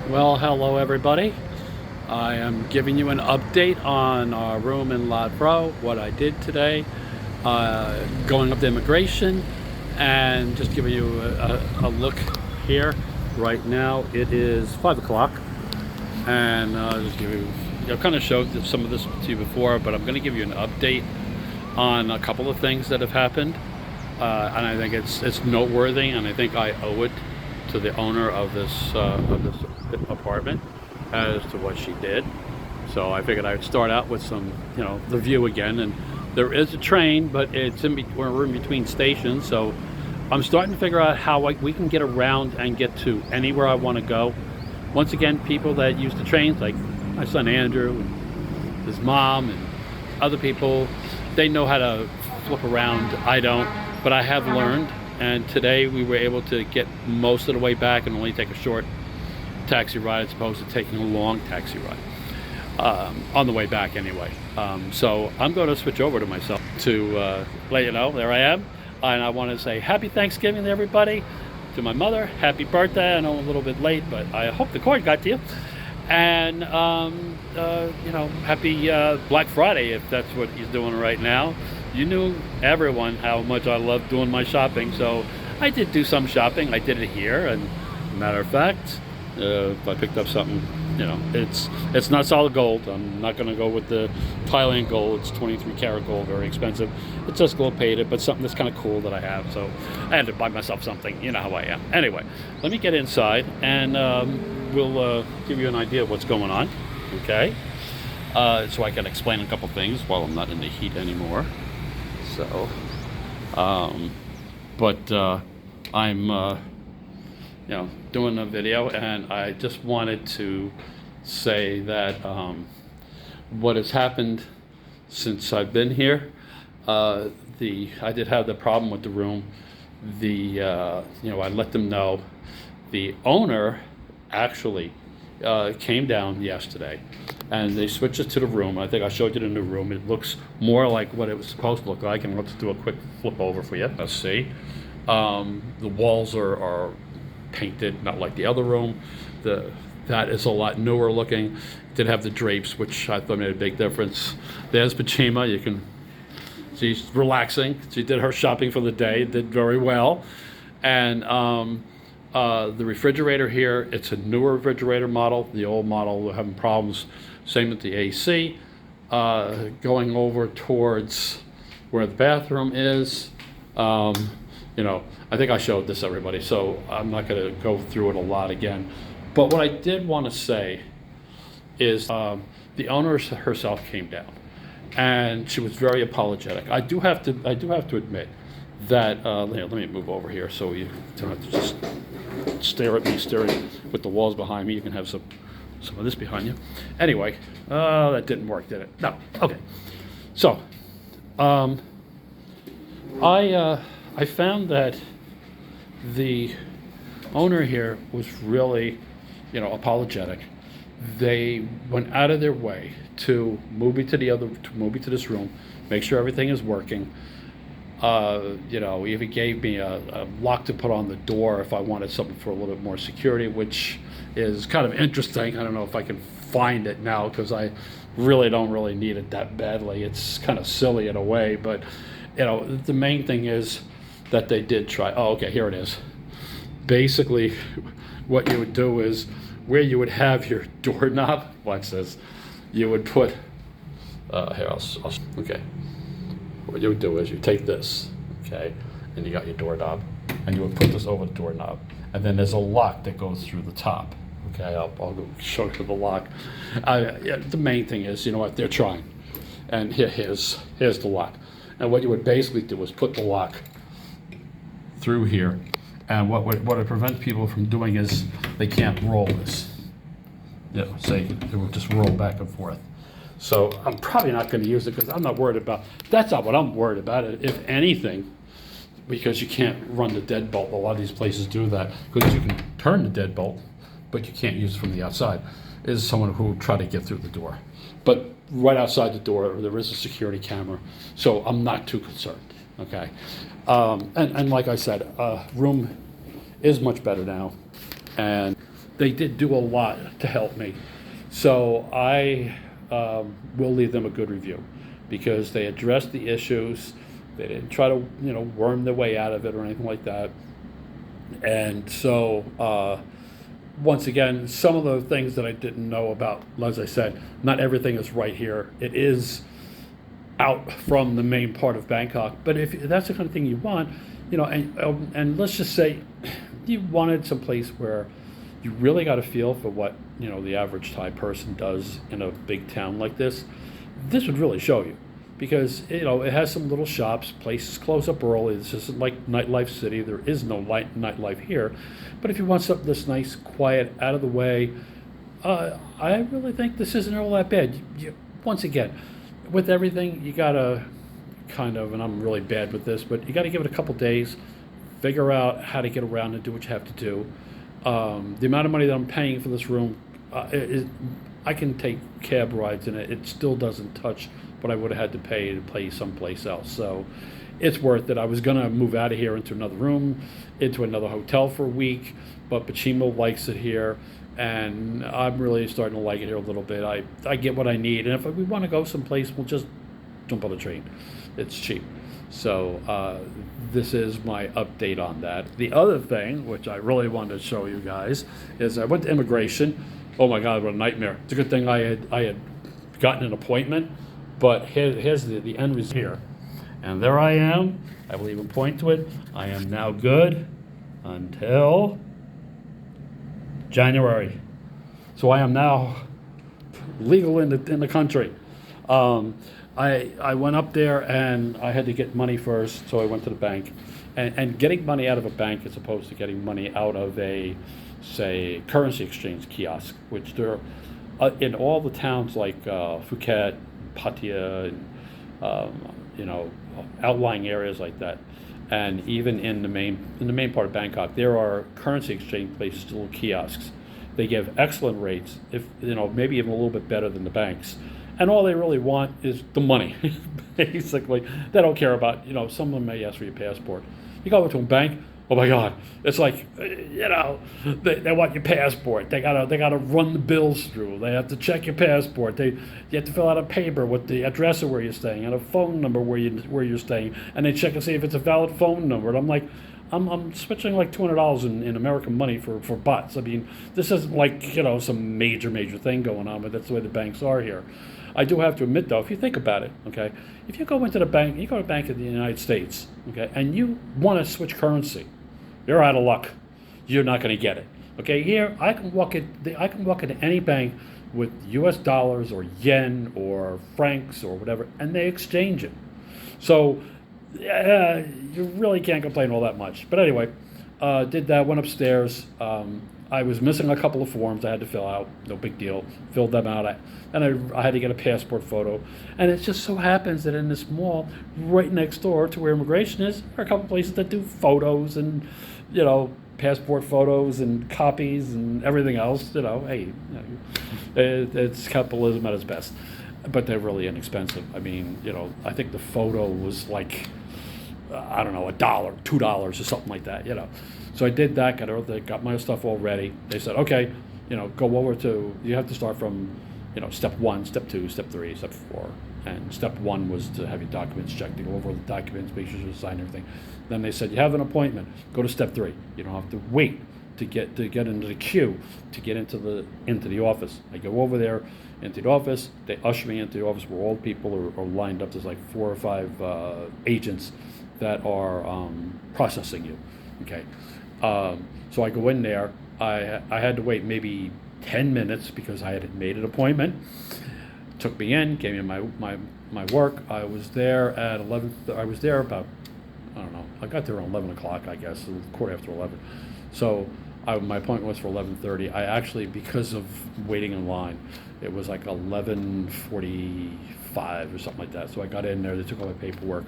Well, hello everybody. I am giving you an update on our room in Lat Phrao, what I did today, going up to immigration, and just giving you a look here. Right now it is 5 o'clock, and just give you, I've kind of showed some of this to you before, but I'm going to give you an update on a couple of things that have happened, and I think it's noteworthy, and I think I owe it to the owner of this apartment as to what she did. So I figured I'd start out with some, the view again. And there is a train, but we're in between stations, so I'm starting to figure out how we can get around and get to anywhere I want to go. Once again, people that use the trains, like my son Andrew and his mom and other people, they know how to flip around. I don't, but I have learned. And today we were able to get most of the way back and only take a short taxi ride as opposed to taking a long taxi ride on the way back anyway. So I'm going to switch over to myself to let you know there I am. And I want to say happy Thanksgiving to everybody. To my mother, happy birthday. I know I'm a little bit late, but I hope the cord got to you. And happy Black Friday if that's what he's doing right now. You knew everyone how much I love doing my shopping, so I did do some shopping. I did it here, and matter of fact, if I picked up something, it's not solid gold. I'm not going to go with the Thailand gold. It's 23 karat gold, very expensive. It's just gold plated, but something that's kind of cool that I have. So I had to buy myself something. You know how I am. Anyway, let me get inside, and we'll give you an idea of what's going on. Okay, so I can explain a couple things while I'm not in the heat anymore. So, I'm doing a video, and I just wanted to say that what has happened since I've been here. I did have the problem with the room. I let them know. The owner actually came down yesterday, and they switched it to the room. I think I showed you the new room. It looks more like what it was supposed to look like, and let's do a quick flip over for you. Let's see. The walls are painted, not like the other room. That is a lot newer looking. Did have the drapes, which I thought made a big difference. There's Pachima. She's relaxing. She did her shopping for the day. Did very well, and the refrigerator here, it's a newer refrigerator model. The old model, we're having problems. Same with the AC. Going over towards where the bathroom is. I think I showed this everybody, so I'm not going to go through it a lot again. But what I did want to say is the owner herself came down, and she was very apologetic. I do have to admit that. Let me move over here so you don't have to just stare at me, staring with the walls behind me. You can have some of this behind you. Anyway, that didn't work, did it? No. Okay. So, I found that the owner here was really, apologetic. They went out of their way to move me to this room, make sure everything is working. Even gave me a lock to put on the door if I wanted something for a little bit more security, which is kind of interesting. I don't know if I can find it now because I really don't need it that badly. It's kind of silly in a way, but the main thing is that they did try. Oh, okay, here it is. Basically, what you would do is where you would have your doorknob. Watch this. You would put here. Okay. What you would do is you take this, okay, and you got your doorknob, and you would put this over the doorknob, and then there's a lock that goes through the top. Okay, I'll go show you the lock. The main thing is, what they're trying, and here's the lock, and what you would basically do is put the lock through here, and what it prevents people from doing is they can't roll this. Say it will just roll back and forth. So I'm probably not going to use it because I'm not worried about. That's not what I'm worried about. If anything, because you can't run the deadbolt. A lot of these places do that because you can turn the deadbolt, but you can't use it from the outside. Is someone who will try to get through the door, but right outside the door there is a security camera, so I'm not too concerned. Okay, and like I said, room is much better now, and they did do a lot to help me. So I will leave them a good review because they addressed the issues. They didn't try to, worm their way out of it or anything like that. And so, once again, some of the things that I didn't know about, as I said, not everything is right here. It is out from the main part of Bangkok. But if that's the kind of thing you want, and let's just say you wanted some place where you really got a feel for what the average Thai person does in a big town like this. This would really show you, because it has some little shops, places close up early. This isn't like nightlife city. There is no nightlife here. But if you want something that's nice, quiet, out of the way, I really think this isn't all that bad. Once again, with everything, you gotta kind of, and I'm really bad with this, but you gotta give it a couple days, figure out how to get around and do what you have to do. The amount of money that I'm paying for this room, I can take cab rides in it. It still doesn't touch what I would have had to pay someplace else. So it's worth it. I was going to move out of here into another room, into another hotel for a week, but Pachimo likes it here, and I'm really starting to like it here a little bit. I get what I need, and if we want to go someplace, we'll just jump on a train. It's cheap. So this is my update on that. The other thing, which I really wanted to show you guys, is I went to immigration. Oh my God, what a nightmare. It's a good thing I had gotten an appointment, but here's the end result here. And there I am. I will even point to it. I am now good until January. So I am now legal in the country. I went up there and I had to get money first, so I went to the bank. And getting money out of a bank as opposed to getting money out of a, say, currency exchange kiosk, which there are in all the towns like Phuket, Pattaya, and outlying areas like that, and even in the main part of Bangkok, there are currency exchange places, little kiosks. They give excellent rates, if maybe even a little bit better than the banks. And all they really want is the money, basically. They don't care about, someone may ask for your passport. You go to a bank, oh my God, it's like, they want your passport. They gotta run the bills through. They have to check your passport. You have to fill out a paper with the address of where you're staying and a phone number where you're staying, and they check and see if it's a valid phone number. And I'm like, I'm switching like $200 in American money for bahts. I mean, this isn't like some major thing going on, but that's the way the banks are here. I do have to admit, though, if you think about it, okay, if you go into the bank, you go to a bank in the United States, okay, and you want to switch currency, you're out of luck. You're not going to get it. Okay, here I can walk into any bank with U.S. dollars or yen or francs or whatever, and they exchange it. So you really can't complain all that much. But anyway, did that, went upstairs. I was missing a couple of forms I had to fill out. No big deal. Filled them out. And I had to get a passport photo. And it just so happens that in this mall, right next door to where immigration is, there are a couple places that do photos and, passport photos and copies and everything else. Hey, it's capitalism at its best. But they're really inexpensive. I mean, I think the photo was like, I don't know, $1, $2 or something like that, So I did that, got my stuff all ready. They said, okay, go over to, you have to start from, step 1, step 2, step 3, step 4. And step 1 was to have your documents checked, to go over the documents, make sure you sign everything. Then they said, you have an appointment, go to step 3. You don't have to wait to get into the queue to get into the office. I go over there into the office. They usher me into the office where all the people are lined up. There's like 4 or 5 agents that are processing you. Okay, so I go in there. I had to wait maybe 10 minutes because I had made an appointment. Took me in, gave me my work. I was there at 11. I was there about, I don't know. I got there around 11 o'clock, I guess, quarter after 11. So my appointment was for 11:30. I actually, because of waiting in line, it was like 11:45 or something like that. So I got in there. They took all my paperwork,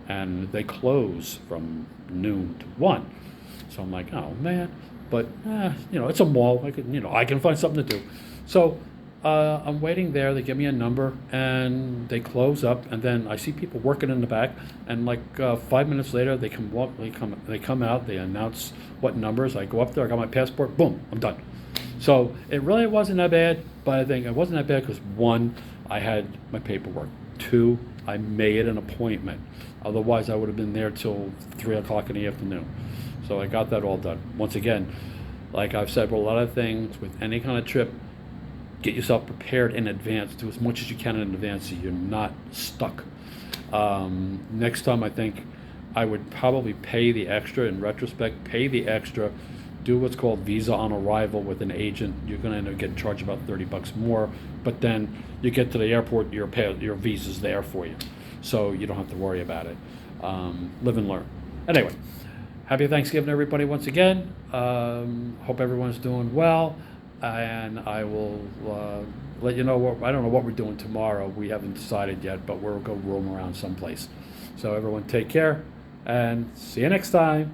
and they close from noon to 1. So I'm like, oh man, but it's a mall. I can find something to do. So I'm waiting there. They give me a number, and they close up. And then I see people working in the back. And like 5 minutes later, they come out. They announce what numbers. I go up there. I got my passport. Boom, I'm done. So it really wasn't that bad, but I think it wasn't that bad because one, I had my paperwork. Two, I made an appointment. Otherwise, I would have been there till 3 o'clock in the afternoon. So I got that all done. Once again, like I've said with a lot of things, with any kind of trip, get yourself prepared in advance. Do as much as you can in advance so you're not stuck. Next time, I think I would probably pay the extra. In retrospect, pay the extra. Do what's called visa on arrival with an agent. You're going to end up getting charged about $30 more, but then you get to the airport, your visa's there for you, so you don't have to worry about it. Live and learn. Anyway, happy Thanksgiving, everybody, once again. Hope everyone's doing well, and I will let you know what, I don't know what we're doing tomorrow. We haven't decided yet, but we'll go roam around someplace. So everyone take care, and see you next time.